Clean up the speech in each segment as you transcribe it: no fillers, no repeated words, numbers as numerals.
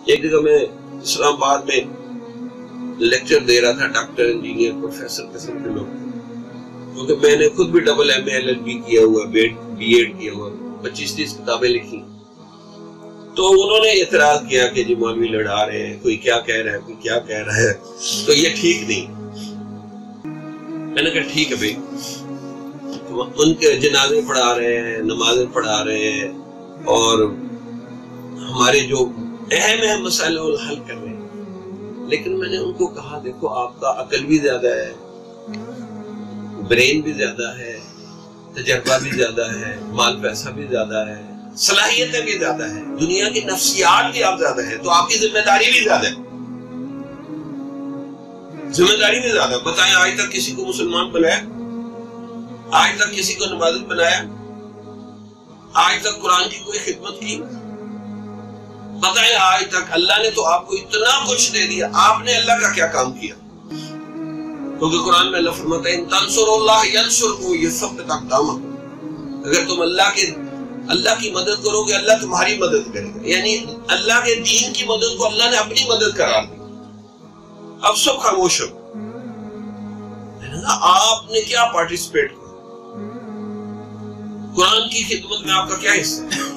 ایک جگہ میں اسلام آباد میں لیکچر دے رہا تھا، ڈاکٹر انجینئر پروفیسر قسم کے لوگ، کیونکہ میں نے خود بھی ڈبل ایم اے LLB کیا ہوا، بی ایڈ کیا ہوا، 25-30 کتابیں لکھی. تو انہوں نے اعتراض کیا کہ جی مولوی لڑا رہے ہیں، کوئی کیا کہہ رہا ہے، کوئی کیا کہہ رہا ہے، تو یہ ٹھیک نہیں. میں نے کہا ٹھیک ہے بھائی، ان کے جنازے پڑھا رہے ہیں، نمازیں پڑھا رہے ہیں، اور ہمارے جو اہم مسائل حل کر رہے ہیں. لیکن میں نے ان کو کہا دیکھو آپ کا عقل بھی زیادہ ہے، برین بھی زیادہ ہے، تجربہ بھی زیادہ ہے، مال پیسہ بھی زیادہ ہے، صلاحیتیں بھی زیادہ ہے، دنیا کی نفسیات بھی آپ زیادہ ہے، تو آپ کی ذمہ داری بھی زیادہ ہے. ذمہ داری بھی زیادہ. بتائیں آج تک کسی کو مسلمان بنایا؟ آج تک کسی کو نمازی بنایا؟ آج تک قرآن کی کوئی خدمت کی؟ بتائیں آج تک اللہ نے تو آپ کو اتنا کچھ دے دیا، آپ نے اللہ کا کیا کام کیا؟ کیونکہ قرآن میں اللہ فرماتا ہے ان تنصروا اللہ ینصرکم ویثبت اقدامکم، اگر تم اللہ کی مدد کرو گے اللہ تمہاری مدد کرے گا. یعنی اللہ کے دین کی مدد کو اللہ نے اپنی مدد قرار دی. اب سب خاموش ہو. آپ نے کیا پارٹیسپیٹ کیا؟ قرآن کی خدمت میں آپ کا کیا حصہ ہے؟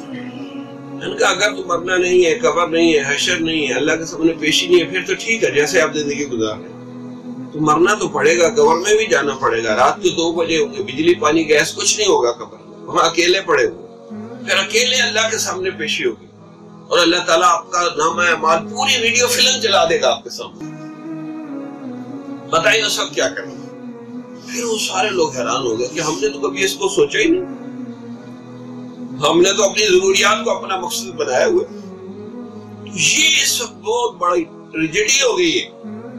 ان کا اگر تو مرنا نہیں ہے، قبر نہیں ہے، حشر نہیں ہے، اللہ کے سامنے پیشی نہیں ہے، پھر تو ٹھیک ہے جیسے آپ زندگی گزار رہے ہیں. تو مرنا تو پڑے گا، قبر میں بھی جانا پڑے گا. رات کے 2 بجے ہوں گے، بجلی پانی گیس کچھ نہیں ہوگا قبر میں، وہاں اکیلے پڑے ہوئے، پھر اکیلے اللہ کے سامنے پیشی ہوگی، اور اللہ تعالیٰ آپ کا نامہ اعمال پوری ویڈیو فلم چلا دے گا آپ کے سامنے. بتائیں اس وقت کیا کریں؟ پھر وہ سارے لوگ حیران ہو گئے کہ ہم نے تو کبھی اس کو سوچا ہی نہیں، ہم نے تو اپنی ضروریات کو اپنا مقصد بنایا ہوا. یہ اس وقت بہت بڑی ٹریجڈی ہو گئی ہے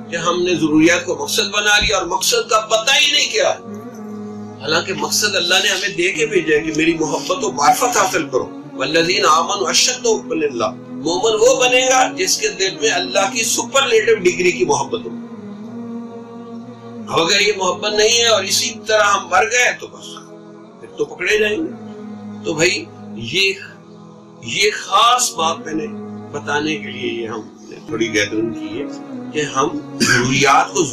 کہ ہم نے ضروریات کو مقصد بنا لیا اور مقصد کا پتہ ہی نہیں کیا. حالانکہ مقصد اللہ نے ہمیں دے کے بھیجا ہے کہ میری محبت و معرفت حاصل کرو. والذین آمنوا اشد حبا للہ، مومن وہ بنے گا جس کے دل میں اللہ کی سپرلیٹو ڈگری کی محبت ہو. اگر یہ محبت نہیں ہے اور اسی طرح ہم مر گئے تو بس پھر تو پکڑے جائیں گے. تو بھائی یہ خاص بات میں نے بتانے کے لیے یہ ہم نے تھوڑی گیدرنگ کی ہے کہ ہم ضروریات کو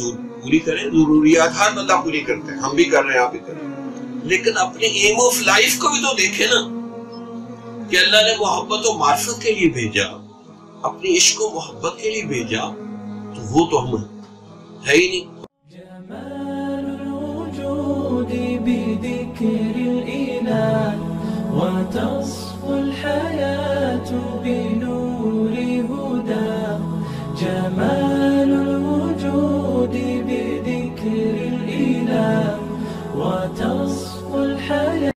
پوری کریں. ضروریات ہر بندہ پوری کرتے ہیں، ہم بھی کر رہے ہیں، آپ بھی کر رہے ہیں، لیکن اپنے ایم آف لائف کو بھی تو دیکھیں نا کہ اللہ نے محبت و معرفت کے لیے بھیجا، اپنی عشق و محبت کے لیے بھیجا، تو وہ تو ہم ہے ہی نہیں. وتصفو الحياة بنور هدى، جمال الوجود بذكر الإله.